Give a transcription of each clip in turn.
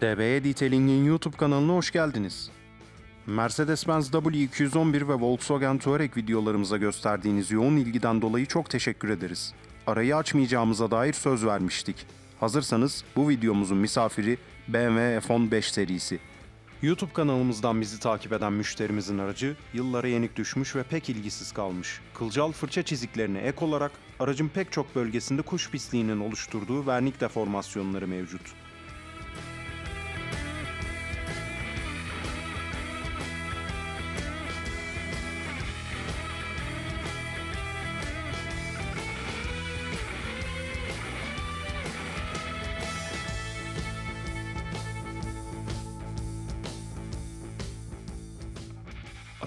DB Detailing'in YouTube kanalına hoş geldiniz. Mercedes-Benz W211 ve Volkswagen Touareg videolarımıza gösterdiğiniz yoğun ilgiden dolayı çok teşekkür ederiz. Arayı açmayacağımıza dair söz vermiştik. Hazırsanız bu videomuzun misafiri BMW F10 5 serisi. YouTube kanalımızdan bizi takip eden müşterimizin aracı yıllara yenik düşmüş ve pek ilgisiz kalmış. Kılcal fırça çiziklerine ek olarak aracın pek çok bölgesinde kuş pisliğinin oluşturduğu vernik deformasyonları mevcut.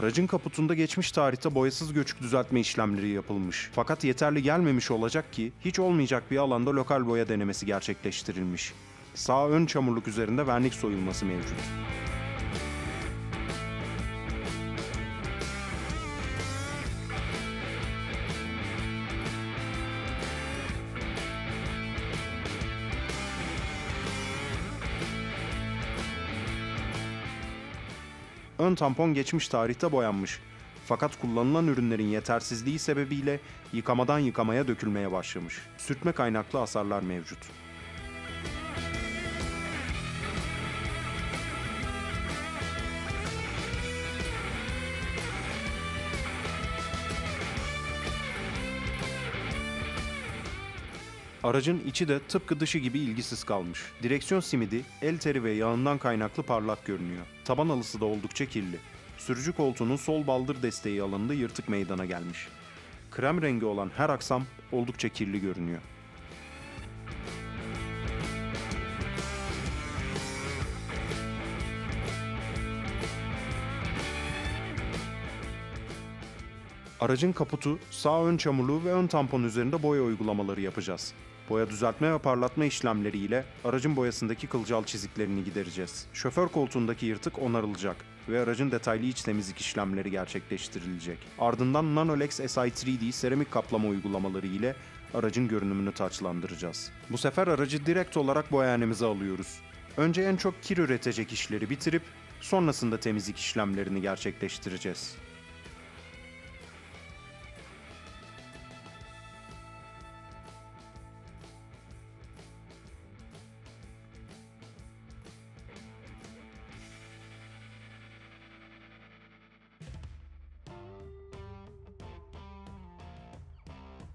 Aracın kaputunda geçmiş tarihte boyasız göçük düzeltme işlemleri yapılmış. Fakat yeterli gelmemiş olacak ki hiç olmayacak bir alanda lokal boya denemesi gerçekleştirilmiş. Sağ ön çamurluk üzerinde vernik soyulması mevcut. Ön tampon geçmiş tarihte boyanmış. Fakat kullanılan ürünlerin yetersizliği sebebiyle yıkamadan yıkamaya dökülmeye başlamış. Sürtme kaynaklı hasarlar mevcut. Aracın içi de tıpkı dışı gibi ilgisiz kalmış. Direksiyon simidi, el teri ve yağından kaynaklı parlak görünüyor. Taban halısı da oldukça kirli. Sürücü koltuğunun sol baldır desteği alanında yırtık meydana gelmiş. Krem rengi olan her aksam oldukça kirli görünüyor. Aracın kaputu, sağ ön çamurluğu ve ön tampon üzerinde boya uygulamaları yapacağız. Boya düzeltme ve parlatma işlemleriyle aracın boyasındaki kılcal çiziklerini gidereceğiz. Şoför koltuğundaki yırtık onarılacak ve aracın detaylı iç temizlik işlemleri gerçekleştirilecek. Ardından Nanolex Si3D seramik kaplama uygulamaları ile aracın görünümünü taçlandıracağız. Bu sefer aracı direkt olarak boyahanemize alıyoruz. Önce en çok kir üretecek işleri bitirip sonrasında temizlik işlemlerini gerçekleştireceğiz.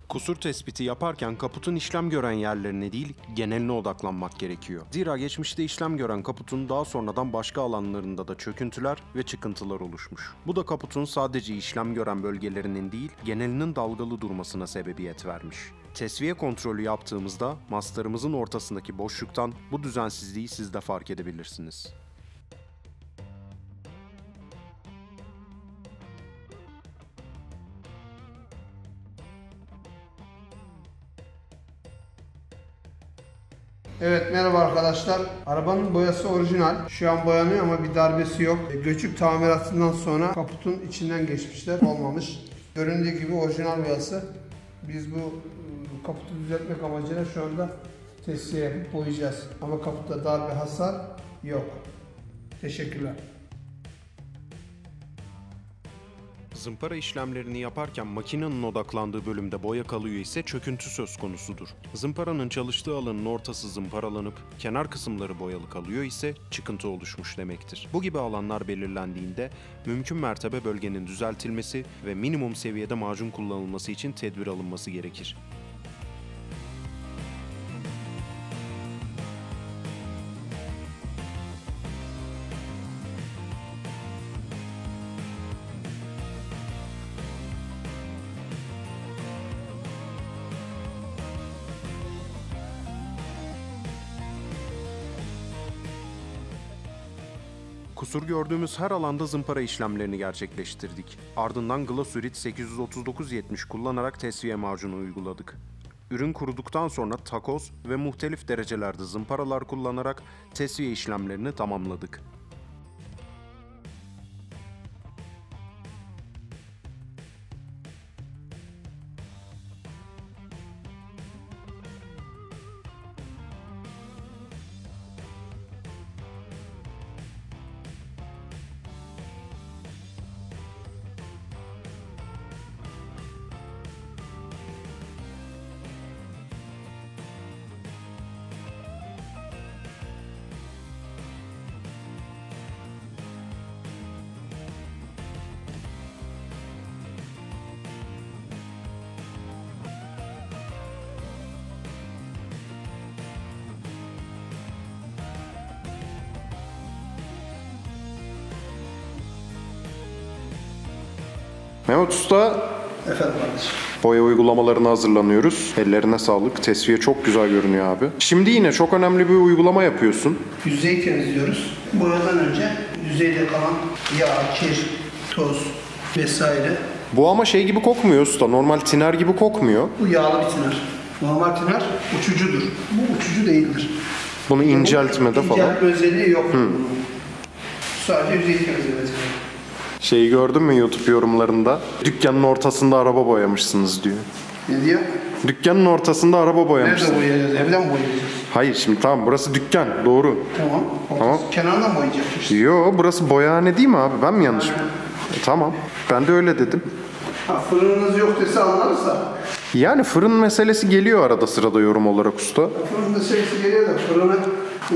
Kusur tespiti yaparken kaputun işlem gören yerlerine değil, geneline odaklanmak gerekiyor. Zira geçmişte işlem gören kaputun daha sonradan başka alanlarında da çöküntüler ve çıkıntılar oluşmuş. Bu da kaputun sadece işlem gören bölgelerinin değil, genelinin dalgalı durmasına sebebiyet vermiş. Tesviye kontrolü yaptığımızda mastarımızın ortasındaki boşluktan bu düzensizliği siz de fark edebilirsiniz. Evet, merhaba arkadaşlar. Arabanın boyası orijinal. Şu an boyanıyor ama bir darbesi yok. Göçük tamiratından sonra kaputun içinden geçmişler. Olmamış. Göründüğü gibi orijinal boyası. Biz bu kaputu düzeltmek amacıyla şu anda tesviye boyayacağız. Ama kaputta darbe, hasar yok. Teşekkürler. Zımpara işlemlerini yaparken makinenin odaklandığı bölümde boya kalıyor ise çöküntü söz konusudur. Zımparanın çalıştığı alanın ortası zımparalanıp kenar kısımları boyalı kalıyor ise çıkıntı oluşmuş demektir. Bu gibi alanlar belirlendiğinde mümkün mertebe bölgenin düzeltilmesi ve minimum seviyede macun kullanılması için tedbir alınması gerekir. Kusur gördüğümüz her alanda zımpara işlemlerini gerçekleştirdik. Ardından Glasurit 83970 kullanarak tesviye macunu uyguladık. Ürün kuruduktan sonra takoz ve muhtelif derecelerde zımparalar kullanarak tesviye işlemlerini tamamladık. Mehmet Usta, Efendim kardeşim. boya uygulamalarını hazırlanıyoruz. Ellerine sağlık. Tesviye çok güzel görünüyor abi. Şimdi yine çok önemli bir uygulama yapıyorsun. Yüzeyi temizliyoruz. Boyadan önce yüzeyde kalan yağ, kir, toz vesaire. Bu ama şey gibi kokmuyor usta. Normal tiner gibi kokmuyor. Bu yağlı bir tiner. Normal tiner uçucudur. Bu uçucu değildir. Bunu inceltmede falan. İnceltme özelliği yok bunun. Sadece yüzeyi temizlemesi. Şeyi gördün mü YouTube yorumlarında? Dükkanın ortasında araba boyamışsınız diyor. Ne diyor? Dükkanın ortasında araba boyamışsınız. Nerede boyayacağız? Evden mi boyayacağız? Hayır şimdi tamam burası dükkan doğru. Tamam. Tamam. Kenardan boyayacak işte. Yo burası boyahane değil mi abi? Ben mi yanlış? Tamam. Ben de öyle dedim. Ha, fırınınız yok dese anlarsa. Yani fırın meselesi geliyor arada sırada yorum olarak usta. Fırın meselesi geliyor da fırını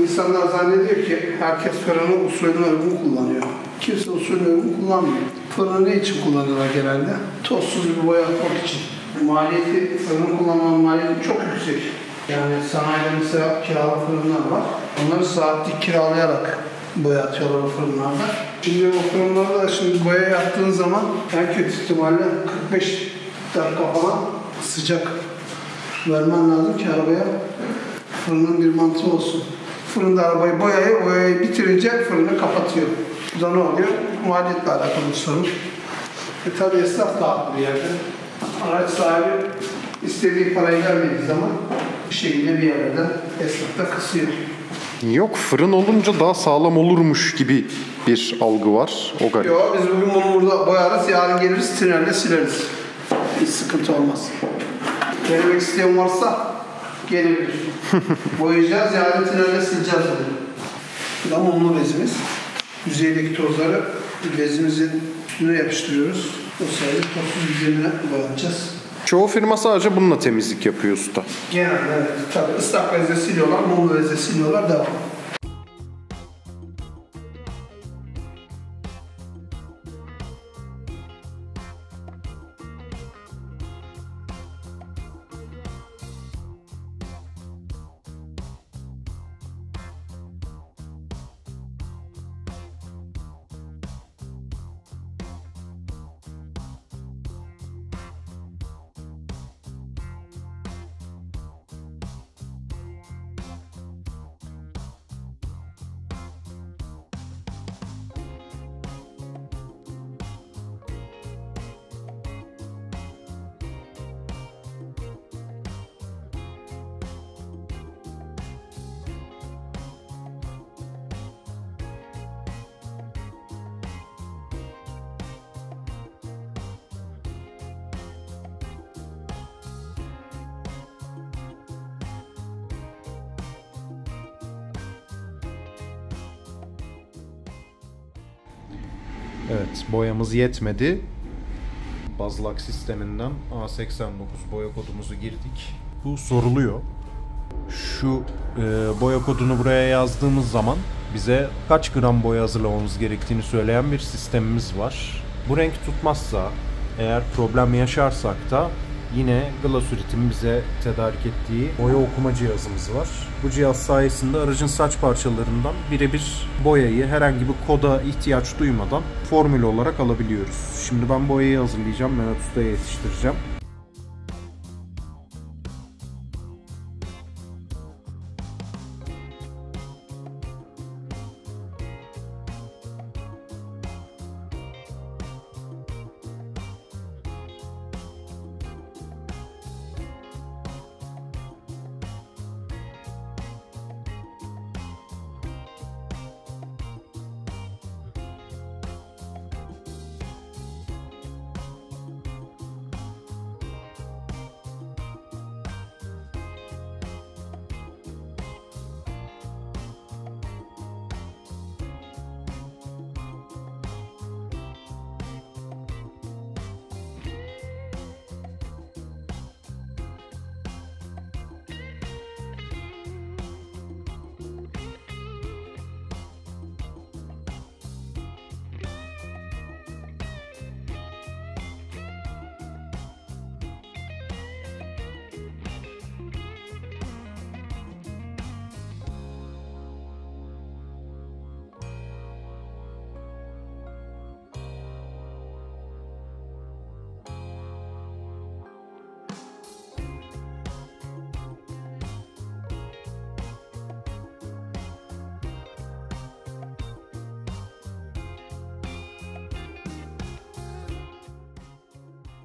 insanlar zannediyor ki herkes fırını usulüne uygun kullanıyor. Kimse usulüne uygun kullanmıyor. Fırını ne için kullanıyorlar genelde? Tozsuz bir boya yapmak için. Maliyeti, fırını kullanmanın maliyeti çok yüksek. Yani sanayide mesela kiralı fırınlar var. Onları saatlik kiralayarak boya atıyorlar o fırınlarda. Şimdi o fırınlarda da şimdi boya yaptığın zaman en kötü ihtimalle 45 dakika falan sıcak vermen lazım ki arabaya fırının bir mantığı olsun. Fırında arabayı boyayı bitirince fırını kapatıyor. Bu da ne oluyor? Maliyetle alakalı bir sorun. Tabi esnaf da haklı bir yerde. Araç sahibi istediği parayı vermediği zaman bir şekilde bir yerden esnaf da kısıyor. Yok fırın olunca daha sağlam olurmuş gibi bir algı var. O garip. Yok biz bugün bunu burada boyarız, yarın geliriz tinerle sileriz. Hiç sıkıntı olmaz. Denemek isteyen varsa gelebilir. Boyayacağız, yarın tinerle sileceğiz bunu. Bu da mumlu bezimiz. Yüzeydeki tozları bezimizin üstüne yapıştırıyoruz. O sayede tozsuz üzerine boyayacağız. Çoğu firma sadece bununla temizlik yapıyor usta. Genelde evet. Tabii ıslak bezle siliyorlar, mumlu bezle siliyorlar, devam. Evet, boyamız yetmedi. Bazlak sisteminden A89 boya kodumuzu girdik. Bu soruluyor. Şu boya kodunu buraya yazdığımız zaman bize kaç gram boya hazırlamamız gerektiğini söyleyen bir sistemimiz var. Bu renk tutmazsa, eğer problem yaşarsak da yine Glasurit'in bize tedarik ettiği boya okuma cihazımız var. Bu cihaz sayesinde aracın saç parçalarından birebir boyayı herhangi bir koda ihtiyaç duymadan formül olarak alabiliyoruz. Şimdi ben boyayı hazırlayacağım, Mehmet Usta'ya yetiştireceğim.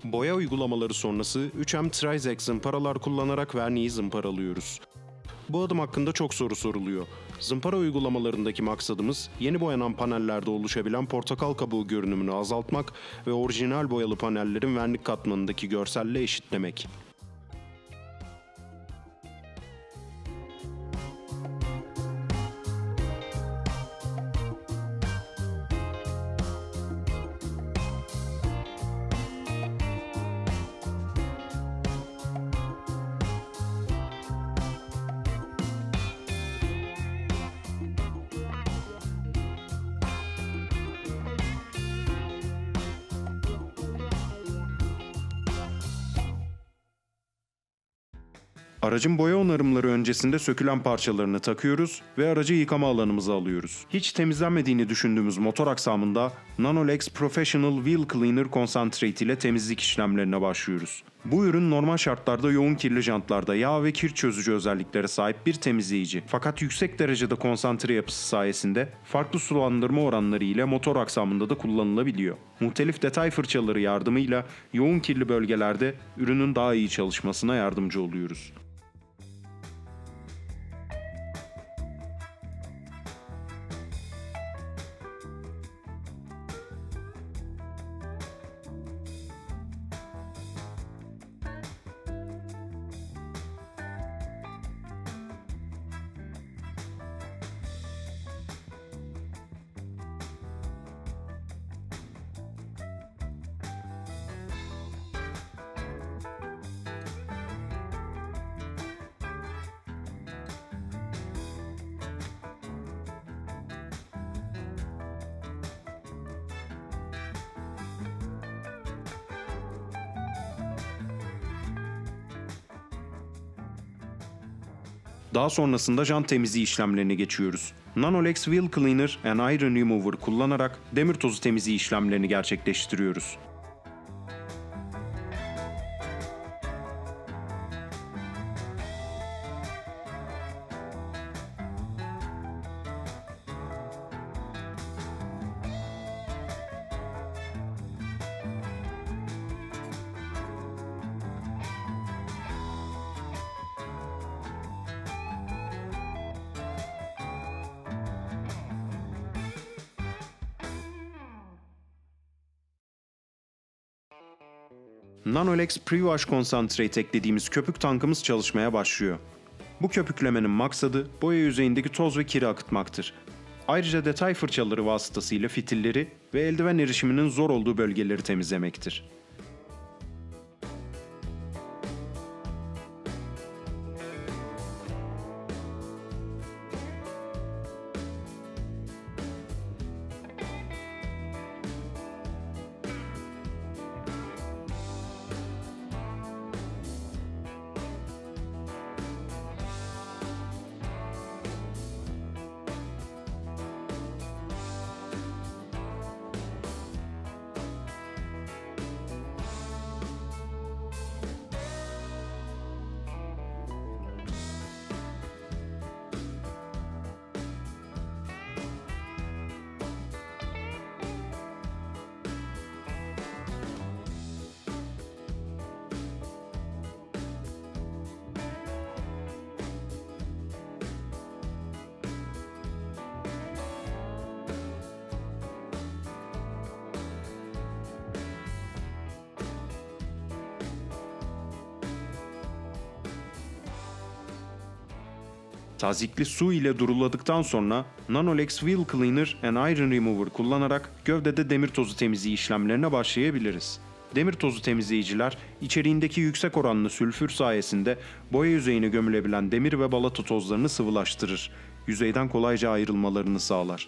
Boya uygulamaları sonrası 3M Trizact zımparalar kullanarak verniği zımparalıyoruz. Bu adım hakkında çok soru soruluyor. Zımpara uygulamalarındaki maksadımız yeni boyanan panellerde oluşabilen portakal kabuğu görünümünü azaltmak ve orijinal boyalı panellerin vernik katmanındaki görselle eşitlemek. Aracın boya onarımları öncesinde sökülen parçalarını takıyoruz ve aracı yıkama alanımıza alıyoruz. Hiç temizlenmediğini düşündüğümüz motor aksamında Nanolex Professional Wheel Cleaner Concentrate ile temizlik işlemlerine başlıyoruz. Bu ürün normal şartlarda yoğun kirli jantlarda yağ ve kir çözücü özelliklere sahip bir temizleyici. Fakat yüksek derecede konsantre yapısı sayesinde farklı sulandırma oranları ile motor aksamında da kullanılabiliyor. Muhtelif detay fırçaları yardımıyla yoğun kirli bölgelerde ürünün daha iyi çalışmasına yardımcı oluyoruz. Daha sonrasında jant temizliği işlemlerine geçiyoruz. Nanolex Wheel Cleaner and Iron Remover kullanarak demir tozu temizliği işlemlerini gerçekleştiriyoruz. Nanolex Pre-Wash Concentrate eklediğimiz köpük tankımız çalışmaya başlıyor. Bu köpüklemenin maksadı boya yüzeyindeki toz ve kiri akıtmaktır. Ayrıca detay fırçaları vasıtasıyla fitilleri ve eldiven erişiminin zor olduğu bölgeleri temizlemektir. Tazikli su ile duruladıktan sonra Nanolex Wheel Cleaner and Iron Remover kullanarak gövdede demir tozu temizliği işlemlerine başlayabiliriz. Demir tozu temizleyiciler içeriğindeki yüksek oranlı sülfür sayesinde boya yüzeyine gömülebilen demir ve balata tozlarını sıvılaştırır. Yüzeyden kolayca ayrılmalarını sağlar.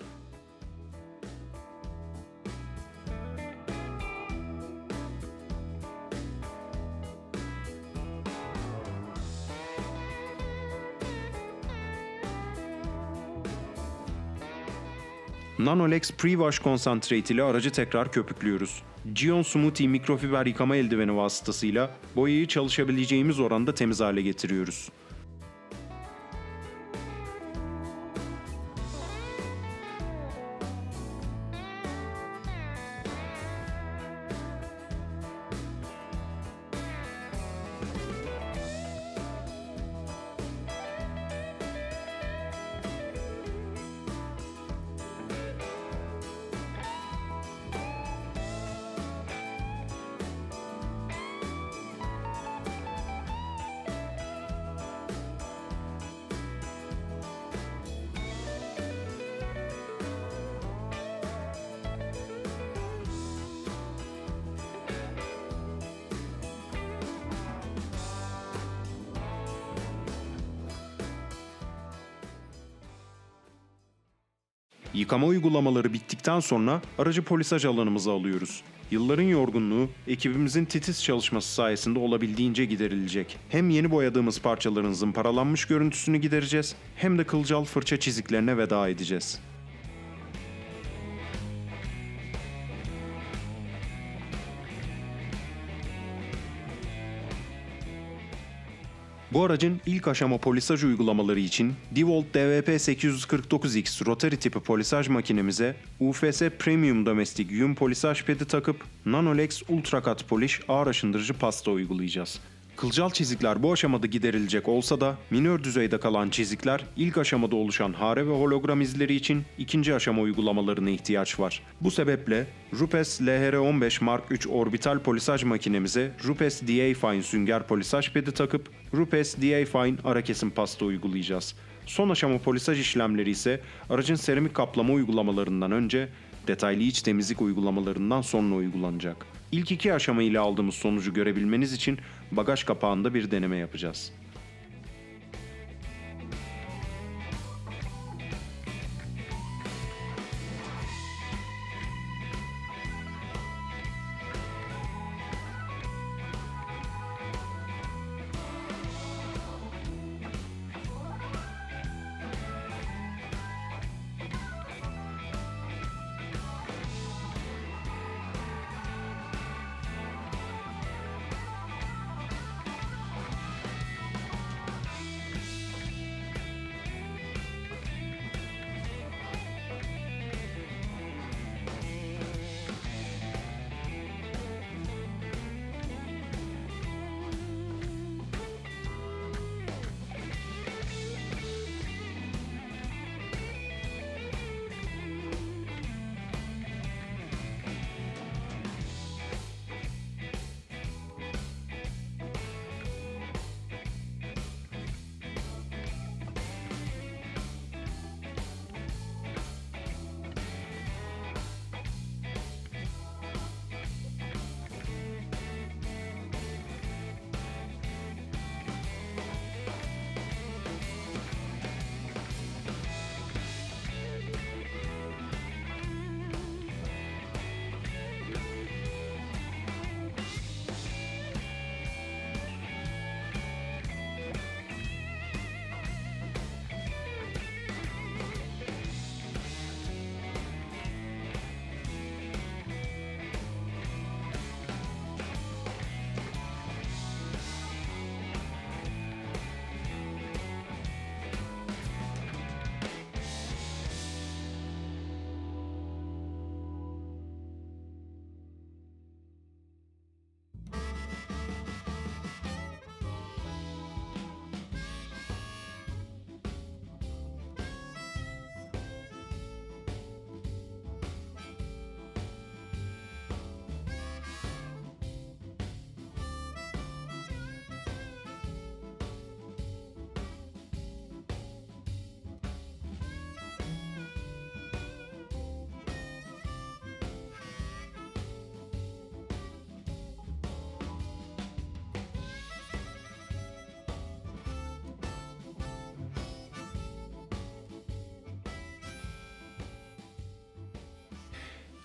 Nanolex Pre-Wash Concentrate ile aracı tekrar köpüklüyoruz. Gion Smoothie mikrofiber yıkama eldiveni vasıtasıyla boyayı çalışabileceğimiz oranda temiz hale getiriyoruz. Yıkama uygulamaları bittikten sonra aracı polisaj alanımıza alıyoruz. Yılların yorgunluğu ekibimizin titiz çalışması sayesinde olabildiğince giderilecek. Hem yeni boyadığımız parçaların zımparalanmış görüntüsünü gidereceğiz, hem de kılcal fırça çiziklerine veda edeceğiz. Bu aracın ilk aşama polisaj uygulamaları için DeWalt DWP-849X rotary tipi polisaj makinemize UFC Premium Domestic Yün polisaj pedi takıp Nanolex Ultra Cut Polish ağır aşındırıcı pasta uygulayacağız. Kılcal çizikler bu aşamada giderilecek olsa da minör düzeyde kalan çizikler ilk aşamada oluşan hare ve hologram izleri için ikinci aşama uygulamalarına ihtiyaç var. Bu sebeple Rupes LHR-15 Mark III orbital polisaj makinemize Rupes DA-Fine sünger polisaj pedi takıp Rupes DA-Fine ara kesim pasta uygulayacağız. Son aşama polisaj işlemleri ise aracın seramik kaplama uygulamalarından önce, detaylı iç temizlik uygulamalarından sonra uygulanacak. İlk iki aşama ile aldığımız sonucu görebilmeniz için bagaj kapağında bir deneme yapacağız.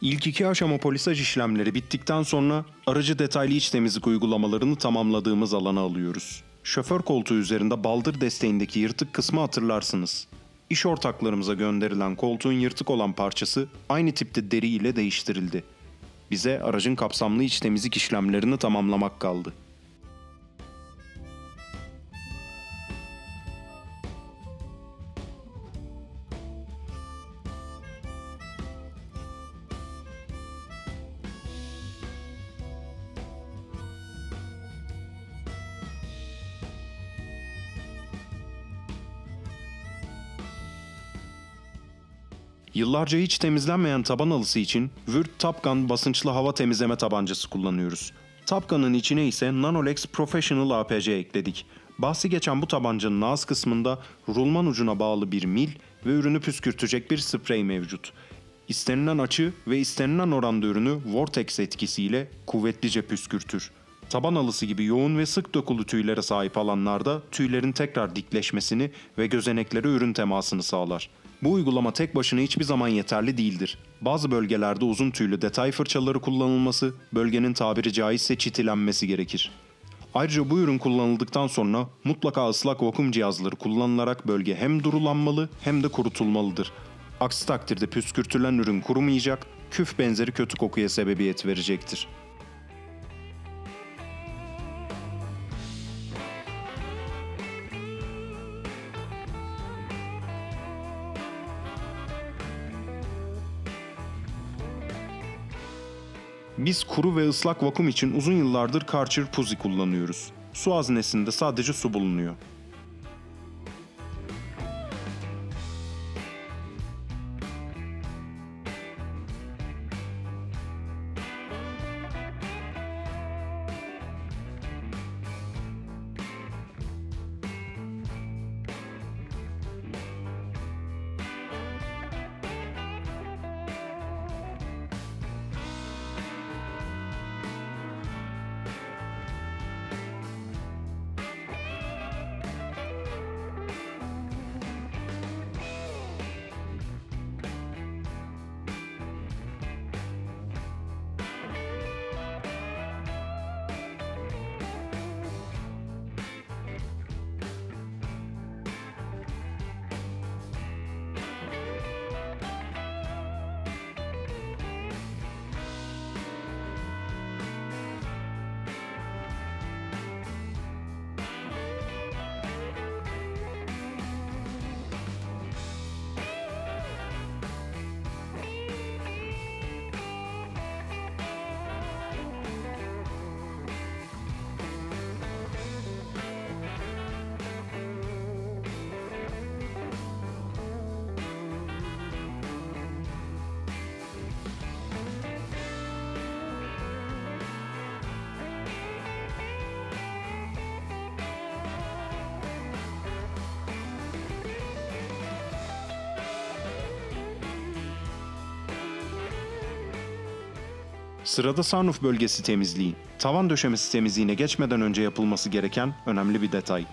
İlk iki aşama polisaj işlemleri bittikten sonra aracı detaylı iç temizlik uygulamalarını tamamladığımız alana alıyoruz. Şoför koltuğu üzerinde baldır desteğindeki yırtık kısmı hatırlarsınız. İş ortaklarımıza gönderilen koltuğun yırtık olan parçası aynı tipte deri ile değiştirildi. Bize aracın kapsamlı iç temizlik işlemlerini tamamlamak kaldı. Yıllarca hiç temizlenmeyen taban halısı için Würth Top Gun basınçlı hava temizleme tabancası kullanıyoruz. Top Gun'ın içine ise Nanolex Professional APC ekledik. Bahsi geçen bu tabancanın ağız kısmında rulman ucuna bağlı bir mil ve ürünü püskürtecek bir sprey mevcut. İstenilen açı ve istenilen oranda ürünü vortex etkisiyle kuvvetlice püskürtür. Taban halısı gibi yoğun ve sık dokulu tüylere sahip alanlarda tüylerin tekrar dikleşmesini ve gözeneklere ürün temasını sağlar. Bu uygulama tek başına hiçbir zaman yeterli değildir. Bazı bölgelerde uzun tüylü detay fırçaları kullanılması, bölgenin tabiri caizse çitilenmesi gerekir. Ayrıca bu ürün kullanıldıktan sonra mutlaka ıslak vakum cihazları kullanılarak bölge hem durulanmalı hem de kurutulmalıdır. Aksi takdirde püskürtülen ürün kurumayacak, küf benzeri kötü kokuya sebebiyet verecektir. Biz kuru ve ıslak vakum için uzun yıllardır Karcher Puzi kullanıyoruz. Su haznesinde sadece su bulunuyor. Sırada sunroof bölgesi temizliği. Tavan döşemesi temizliğine geçmeden önce yapılması gereken önemli bir detay.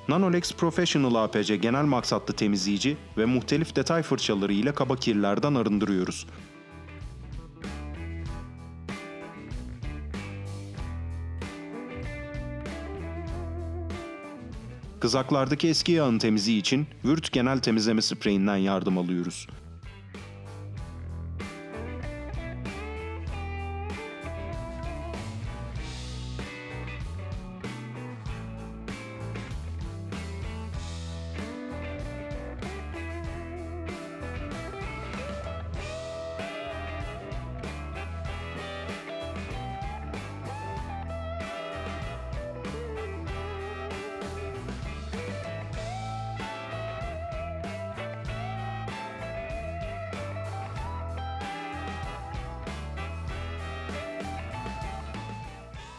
Nanolex Professional APC genel maksatlı temizleyici ve muhtelif detay fırçaları ile kaba kirlerden arındırıyoruz. Kızaklardaki eski yağın temizliği için Würth genel temizleme spreyinden yardım alıyoruz.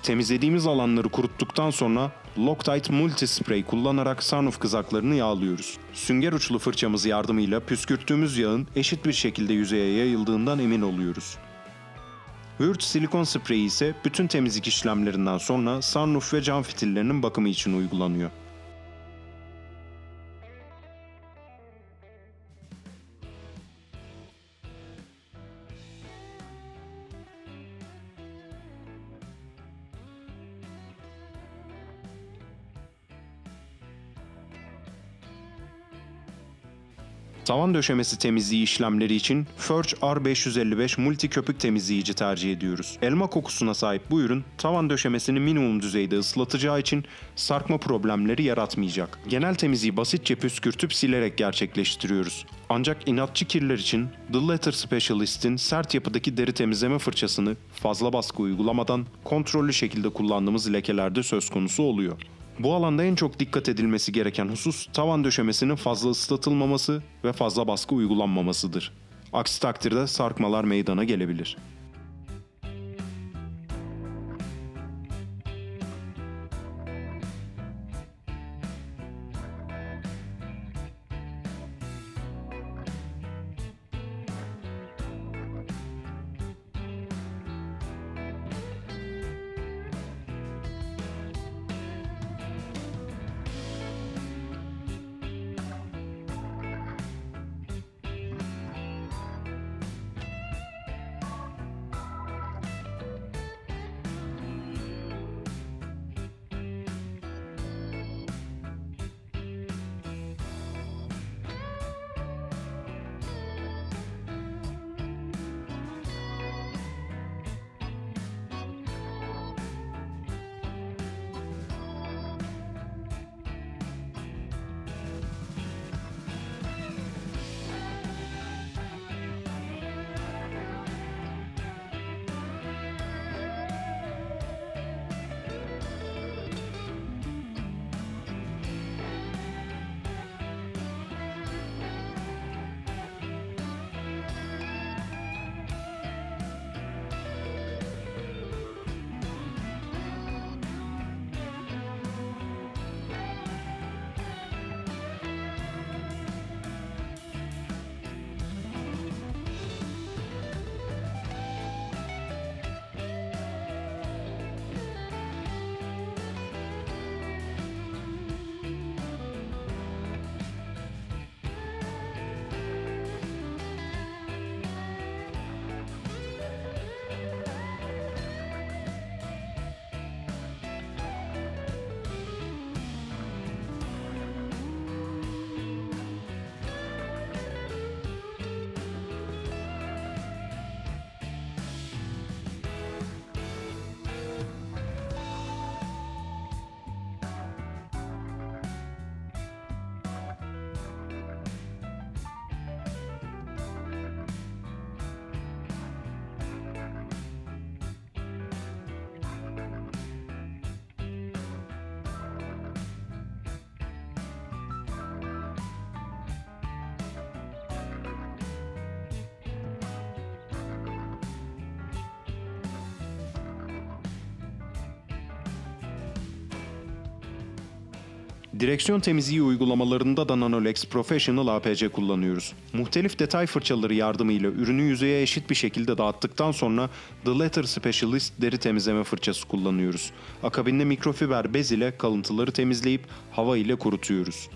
Temizlediğimiz alanları kuruttuktan sonra Loctite Multi Spray kullanarak sunroof kızaklarını yağlıyoruz. Sünger uçlu fırçamız yardımıyla püskürttüğümüz yağın eşit bir şekilde yüzeye yayıldığından emin oluyoruz. Würth silikon spreyi ise bütün temizlik işlemlerinden sonra sunroof ve cam fitillerinin bakımı için uygulanıyor. Tavan döşemesi temizliği işlemleri için Furch R555 multi köpük temizleyici tercih ediyoruz. Elma kokusuna sahip bu ürün tavan döşemesini minimum düzeyde ıslatacağı için sarkma problemleri yaratmayacak. Genel temizliği basitçe püskürtüp silerek gerçekleştiriyoruz. Ancak inatçı kirler için The Leather Specialist'in sert yapıdaki deri temizleme fırçasını fazla baskı uygulamadan kontrollü şekilde kullandığımız lekelerde söz konusu oluyor. Bu alanda en çok dikkat edilmesi gereken husus tavan döşemesinin fazla ıslatılmaması ve fazla baskı uygulanmamasıdır. Aksi takdirde sarkmalar meydana gelebilir. Direksiyon temizliği uygulamalarında da Nanolex Professional APC kullanıyoruz. Muhtelif detay fırçaları yardımıyla ürünü yüzeye eşit bir şekilde dağıttıktan sonra The Letter Specialist deri temizleme fırçası kullanıyoruz. Akabinde mikrofiber bez ile kalıntıları temizleyip hava ile kurutuyoruz.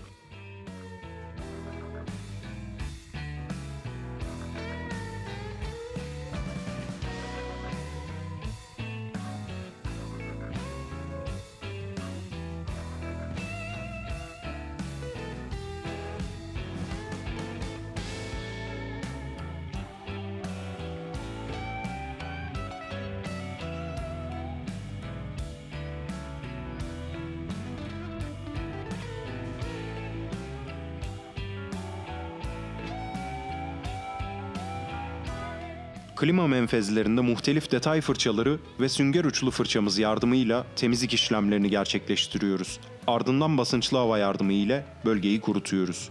Klima menfezlerinde muhtelif detay fırçaları ve sünger uçlu fırçamız yardımıyla temizlik işlemlerini gerçekleştiriyoruz. Ardından basınçlı hava yardımı ile bölgeyi kurutuyoruz.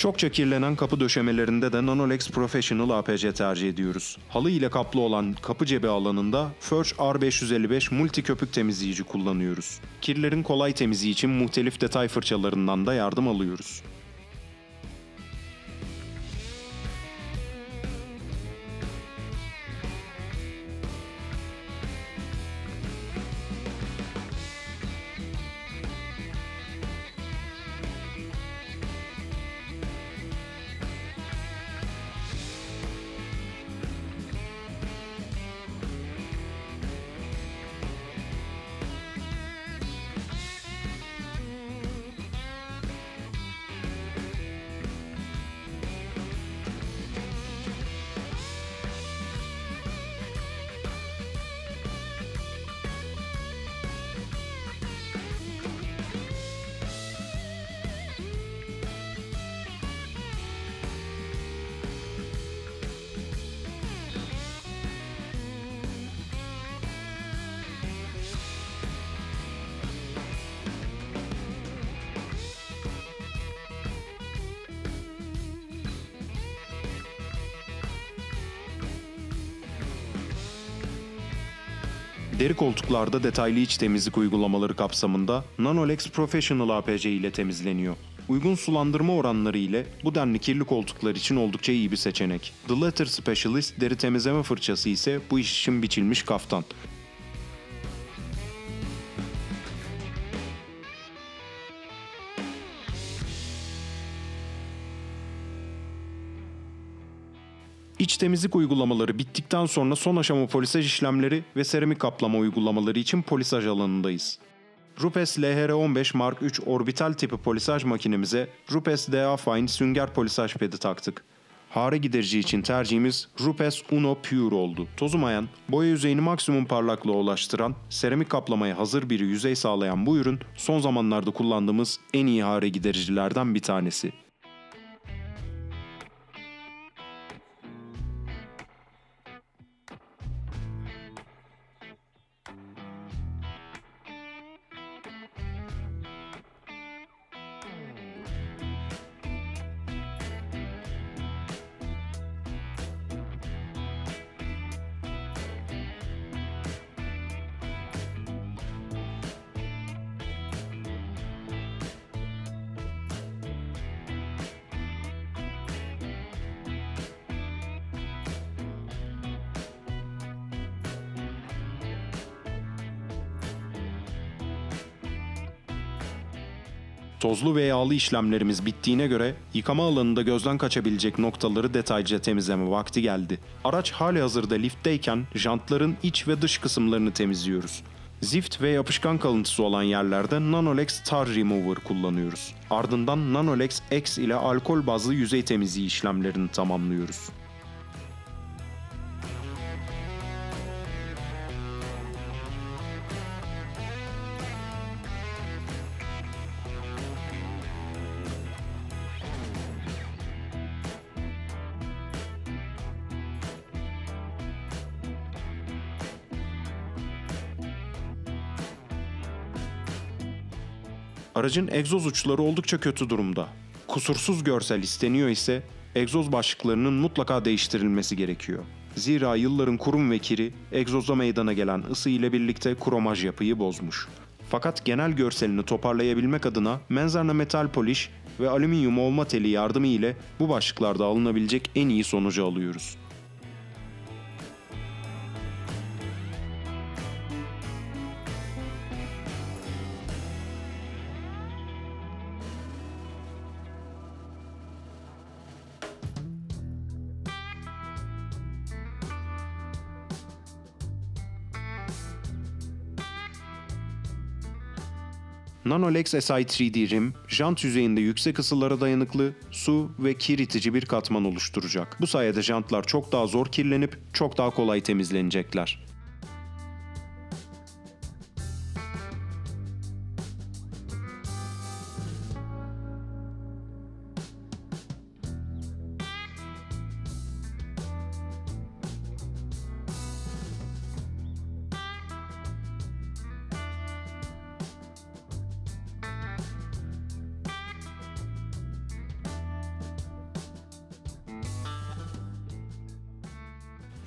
Çokça kirlenen kapı döşemelerinde de Nanolex Professional APC tercih ediyoruz. Halı ile kaplı olan kapı cebi alanında Förch R555 multi köpük temizleyici kullanıyoruz. Kirlerin kolay temizliği için muhtelif detay fırçalarından da yardım alıyoruz. Deri koltuklarda detaylı iç temizlik uygulamaları kapsamında Nanolex Professional APC ile temizleniyor. Uygun sulandırma oranları ile bu denli kirli koltuklar için oldukça iyi bir seçenek. The Letter Specialist deri temizleme fırçası ise bu iş için biçilmiş kaftan. İç temizlik uygulamaları bittikten sonra son aşama polisaj işlemleri ve seramik kaplama uygulamaları için polisaj alanındayız. Rupes LHR15 Mark III orbital tipi polisaj makinemize Rupes DA Fine sünger polisaj pedi taktık. Hare giderici için tercihimiz Rupes Uno Pure oldu. Tozumayan, boya yüzeyini maksimum parlaklığa ulaştıran, seramik kaplamaya hazır bir yüzey sağlayan bu ürün son zamanlarda kullandığımız en iyi hare gidericilerden bir tanesi. Tozlu ve yağlı işlemlerimiz bittiğine göre yıkama alanında gözden kaçabilecek noktaları detaylıca temizleme vakti geldi. Araç halihazırda liftteyken jantların iç ve dış kısımlarını temizliyoruz. Zift ve yapışkan kalıntısı olan yerlerde Nanolex Tar Remover kullanıyoruz. Ardından Nanolex X ile alkol bazlı yüzey temizliği işlemlerini tamamlıyoruz. Aracın egzoz uçları oldukça kötü durumda. Kusursuz görsel isteniyor ise egzoz başlıklarının mutlaka değiştirilmesi gerekiyor. Zira yılların kurum ve kiri egzozda meydana gelen ısı ile birlikte kromaj yapıyı bozmuş. Fakat genel görselini toparlayabilmek adına Menzarna metal polish ve alüminyum olma teli yardımı ile bu başlıklarda alınabilecek en iyi sonucu alıyoruz. Nanolex Si3D rim, jant yüzeyinde yüksek ısılara dayanıklı, su ve kir itici bir katman oluşturacak. Bu sayede jantlar çok daha zor kirlenip çok daha kolay temizlenecekler.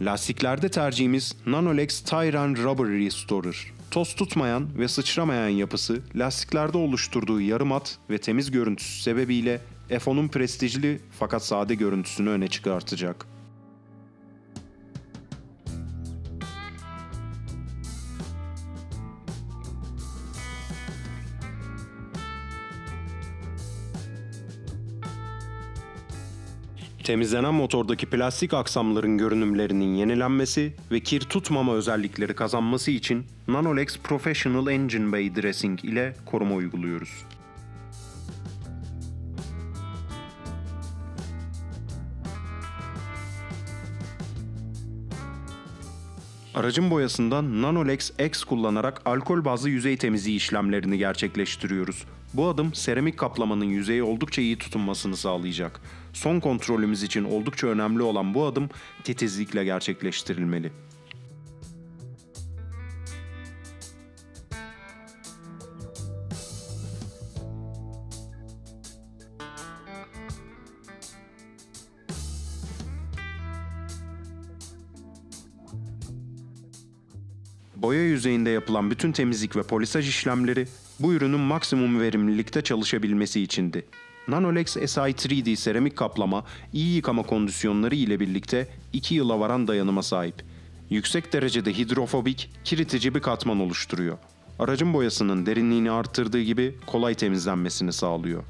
Lastiklerde tercihimiz Nanolex Tyran Rubber Restorer. Toz tutmayan ve sıçramayan yapısı, lastiklerde oluşturduğu yarı mat ve temiz görüntüsü sebebiyle F10'un prestijli fakat sade görüntüsünü öne çıkartacak. Temizlenen motordaki plastik aksamların görünümlerinin yenilenmesi ve kir tutmama özellikleri kazanması için Nanolex Professional Engine Bay Dressing ile koruma uyguluyoruz. Aracın boyasından Nanolex X kullanarak alkol bazlı yüzey temizliği işlemlerini gerçekleştiriyoruz. Bu adım seramik kaplamanın yüzeyi oldukça iyi tutunmasını sağlayacak. Son kontrolümüz için oldukça önemli olan bu adım titizlikle gerçekleştirilmeli. Boya yüzeyinde yapılan bütün temizlik ve polisaj işlemleri bu ürünün maksimum verimlilikte çalışabilmesi içindi. Nanolex Si3D seramik kaplama iyi yıkama kondisyonları ile birlikte 2 yıla varan dayanıma sahip. Yüksek derecede hidrofobik, kiritici bir katman oluşturuyor. Aracın boyasının derinliğini arttırdığı gibi kolay temizlenmesini sağlıyor.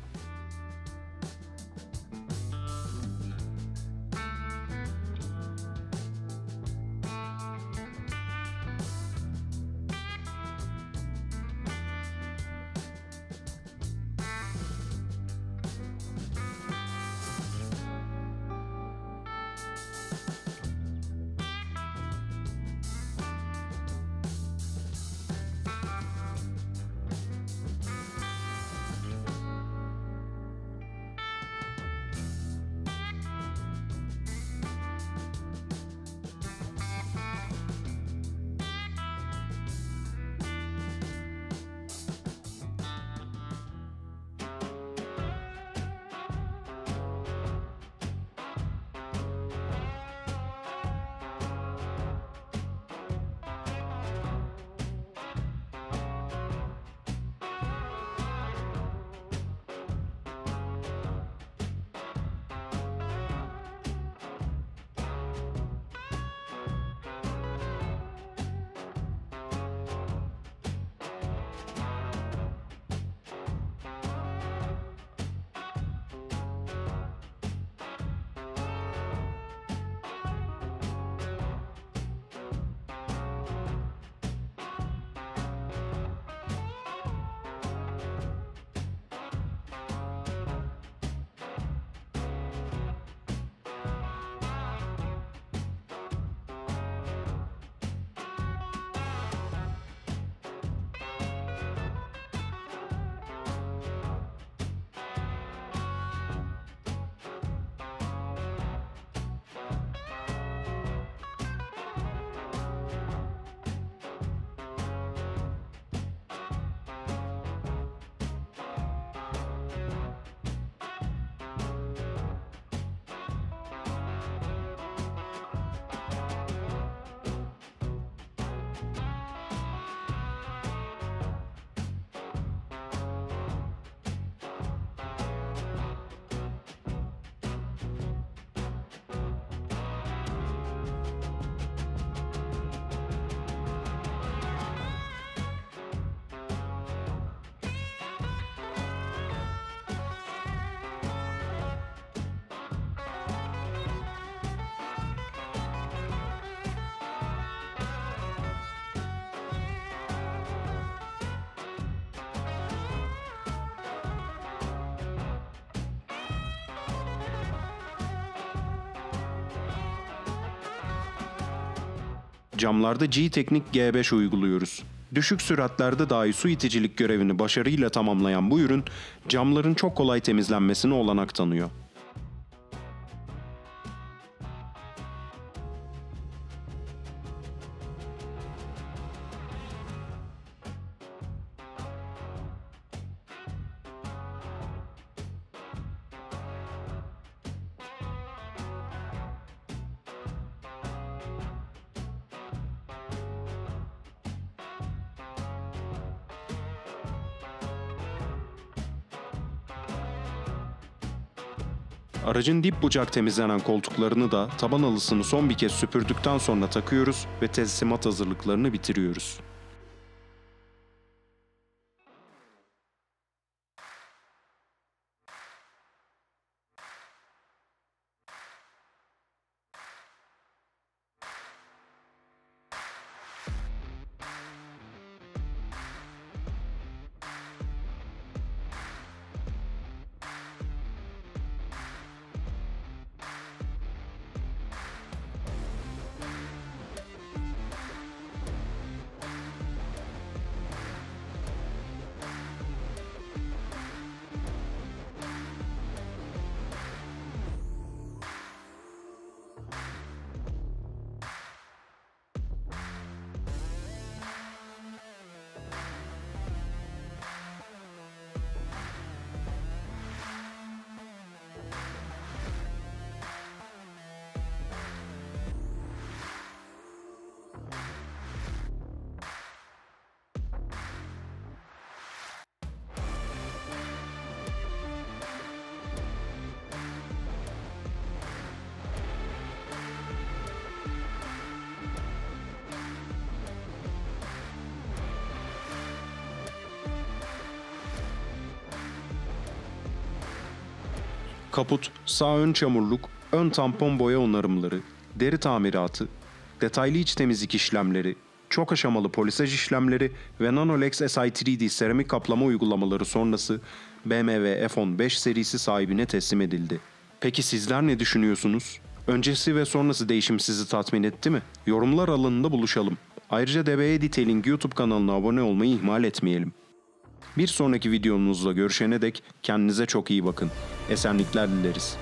Camlarda G-Teknik G5 uyguluyoruz. Düşük süratlerde dahi su iticilik görevini başarıyla tamamlayan bu ürün, camların çok kolay temizlenmesine olanak tanıyor. Aracın dip bucak temizlenen koltuklarını da taban halısını son bir kez süpürdükten sonra takıyoruz ve teslimat hazırlıklarını bitiriyoruz. Kaput, sağ ön çamurluk, ön tampon boya onarımları, deri tamiratı, detaylı iç temizlik işlemleri, çok aşamalı polisaj işlemleri ve Nanolex Si3D seramik kaplama uygulamaları sonrası BMW F10 5 serisi sahibine teslim edildi. Peki sizler ne düşünüyorsunuz? Öncesi ve sonrası değişim sizi tatmin etti mi? Yorumlar alanında buluşalım. Ayrıca DBE Detailing YouTube kanalına abone olmayı ihmal etmeyelim. Bir sonraki videomuzda görüşene dek kendinize çok iyi bakın. Esenlikler dileriz.